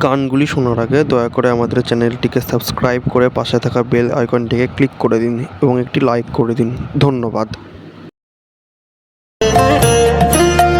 গানগুলি শোনার আগে দয়া করে আমাদের চ্যানেলটিকে সাবস্ক্রাইব করে পাশে থাকা বেল আইকনটিকে ক্লিক করে দিন এবং একটি লাইক করে দিন। ধন্যবাদ।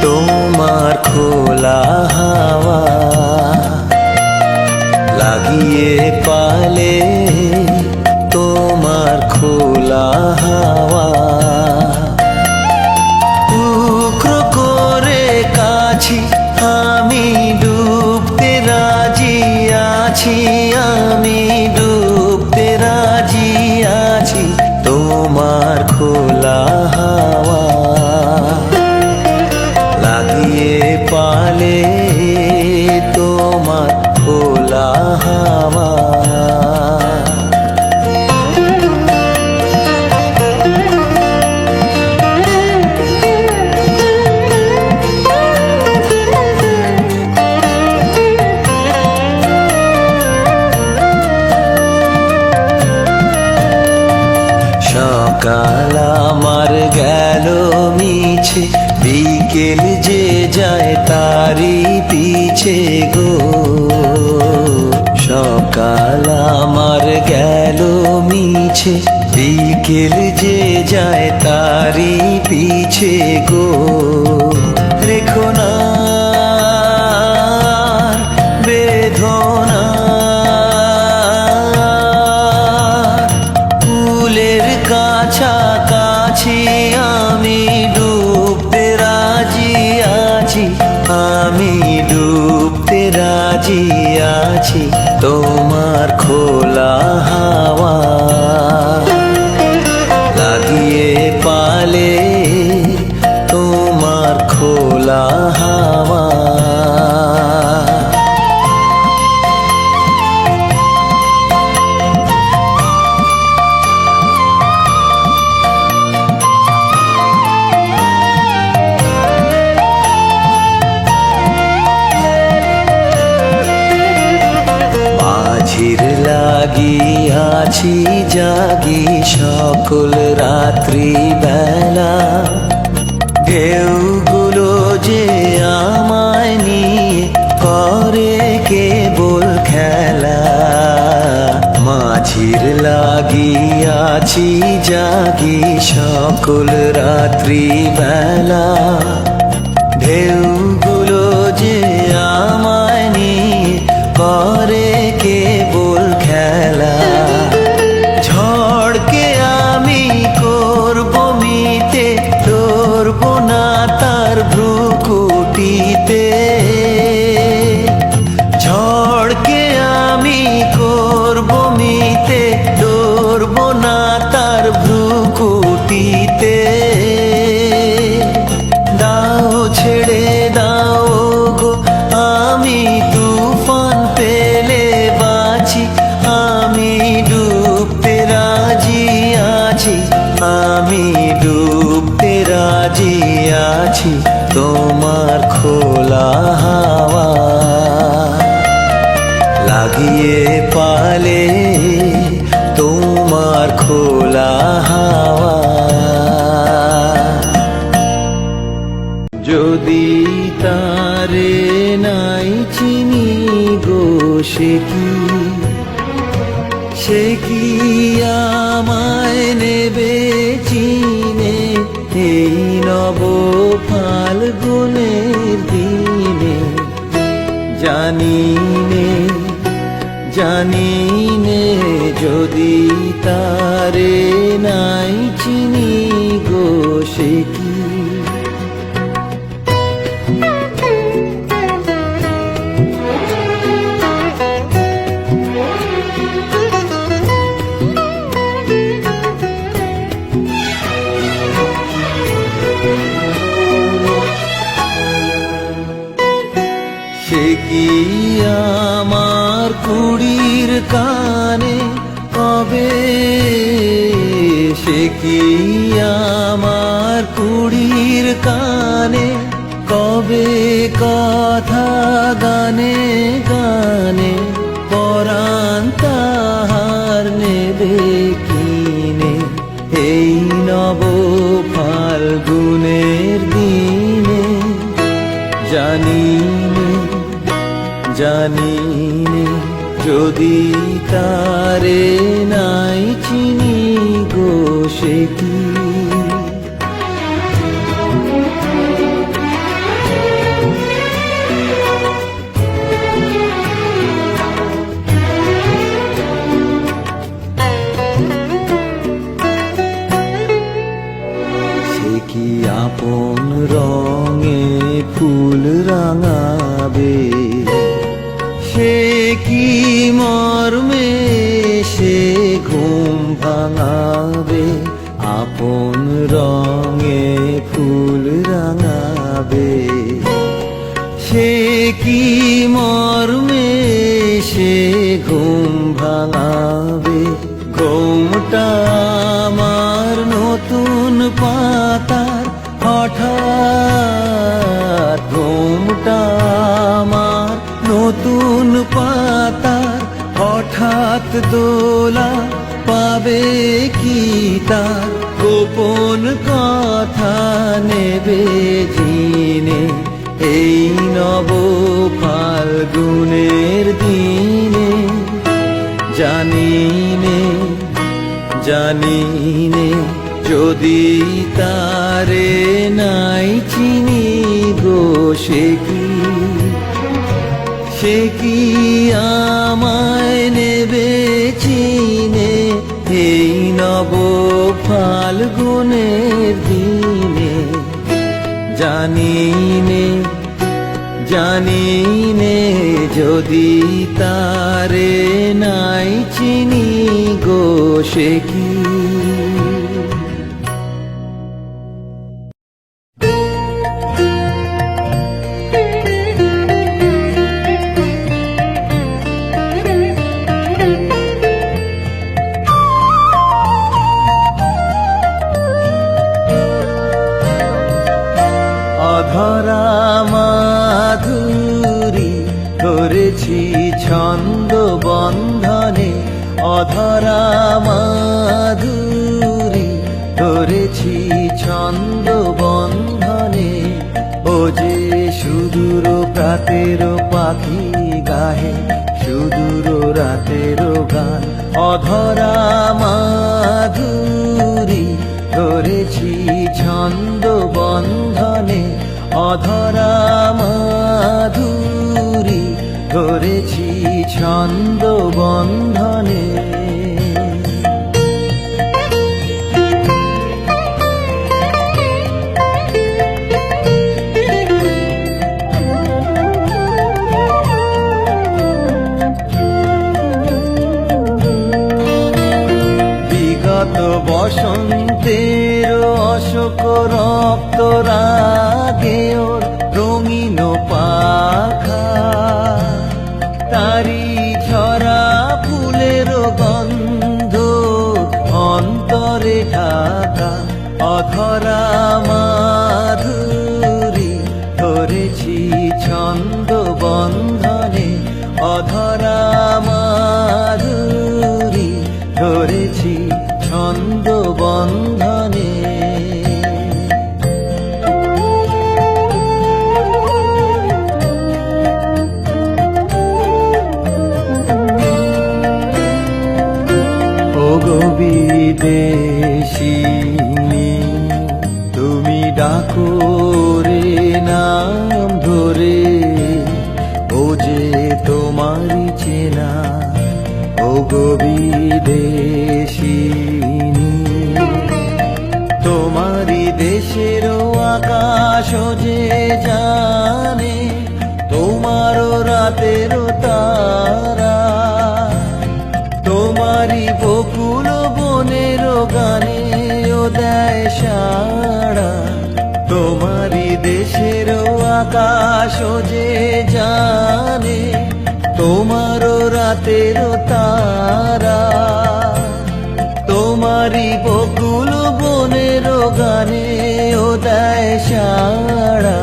তোমার খোলা হাওয়া লাগিয়ে পালে, তোমার খোলা হাওয়া টুকরো করে কাছি আমি ডুবতে রাজি আছি, আমি ডুবতে রাজি আছি। তোমার খোলা হাওয়া লাগিয়ে পালে, তোমার খোলা হাওয়া সকাল আমার গেল মিছে, বিকেল যে যায় তারি পিছে গো। সকাল আমার গেল মিছে, বিকেল যে যায় তারি পিছে গো। রেখো না বেদনা, ফুলের কাছাকাছি আমি ডুবতে রাজি আছি, আমি ডুবতে রাজি আছি। তোমার খোলা হাওয়া লাগিয়ে পালে, তোমার খোলা হাওয়া মাঝির লাগিয়াছি জাগি সকল রাত্রি বেলা। ঢেউগুলো যে আমায় নিয়ে করে কেবল খেলা। মাঝির লাগিয়াছি জাগি সকল রাত্রি বেলা। ঢেউগুলো যে আমায় নিয়ে করে কেবল খেলা। ঝড়কে আমি করব মিতে, ধরব না তার ভ্রুকুটিতে। ঝড়কে আমি করব মিতে, ধরব না তার ভ্রুকুটিতে। দাও ছেড়ে দাও গো, আমি তুফান পেলে বাঁচি, আমি ডুবতে রাজি আছি, আমি ডুবতে রাজি আছি। তোমার খোলা হাওয়া লাগিয়ে পালে, তোমার খোলা হাওয়া যদি তারে নাই চিনি গো, সে কি আমায় নেবে চিনে এই নব ফাল্গুনের দিনে। জানি নে যদি তারে নাই চিনি গো, সে কি আমার কুড়ির কানে কবে, সে কি আমার কুড়ির কানে কবে কথা গানে গানে। পরাণ তাহার নেবে কিনে এই নব ফাল্গুনের দিনে। জানি জানি নে যদি তারে নাই চিনি গো সে কি কি আপন রঙে ফুল রাঙাবে সে কি মর্মে সে ঘুম ভাঙাবে আপন রঙে ফুল রাঙাবে সে কি মর্মে সে ঘুম ভাঙাবে ঘুমটা আমার নতুন পাতার হঠাৎ ঘুমটা আমার নতুন পাতার হঠাৎ দোলা পাবে কি তার গোপন কথা নেবে জিনে এই নব ফাল্গুনের দিনে জানি নে যদি তারে নাই চিনি গো সে কি আমায় নেবে চিনে এই নব ফাল্গুনের দিনে জানি নে যদি তারে নাই চিনি গো সে কি অধরা মাধুরী ধরেছি ছন্দ বন্ধনে অধরা মাধুরী ধরেছি ছন্দ বন্ধনে ও যে সুদূর প্রাতের পাখি গাহে সুদূর রাতের গান অধরা মাধুরী ধরেছি ছন্দ বন্ধনে অধরা মাধুরী ধরেছি ছন্দ বন্ধনে বিগত বসন্তের অশোক রক্ত রাগে ওর রঙিন পাখা তারি ঝরা ফুলের গন্ধ অন্তরে ঢাকা অধরা মাধুরী ধরেছি ছন্দ বন্ধনে অধরা মাধুরী ধরেছি ছন্দ বন্ধনে বিদেশিনী তুমি ডাকো রে নাম ধরে ও যে তোমারই চেনা ও গো বিদেশিনী তোমারই দেশের আকাশ যে জানে তোমারও রাতের তারা তোমারই বকুল বনের গানে ও দেয় সাড়া তোমারই দেশের আকাশ যে জানে তোমারও রাতের তারা তোমারই বকুল বনের গানে ও দেয় সাড়া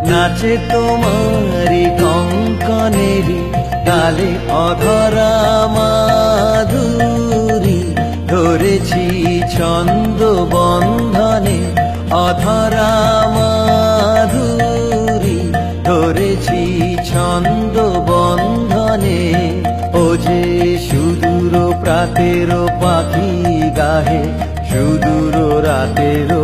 নাচে তোমারই কঙ্কনেরই তালে অধরা মাধুরী ধরেছি ছন্দ বন্ধনে অধরা মাধুরী ধরেছি ছন্দ বন্ধনে রাতেরও পাখি গাহে সুদূর রাতেরও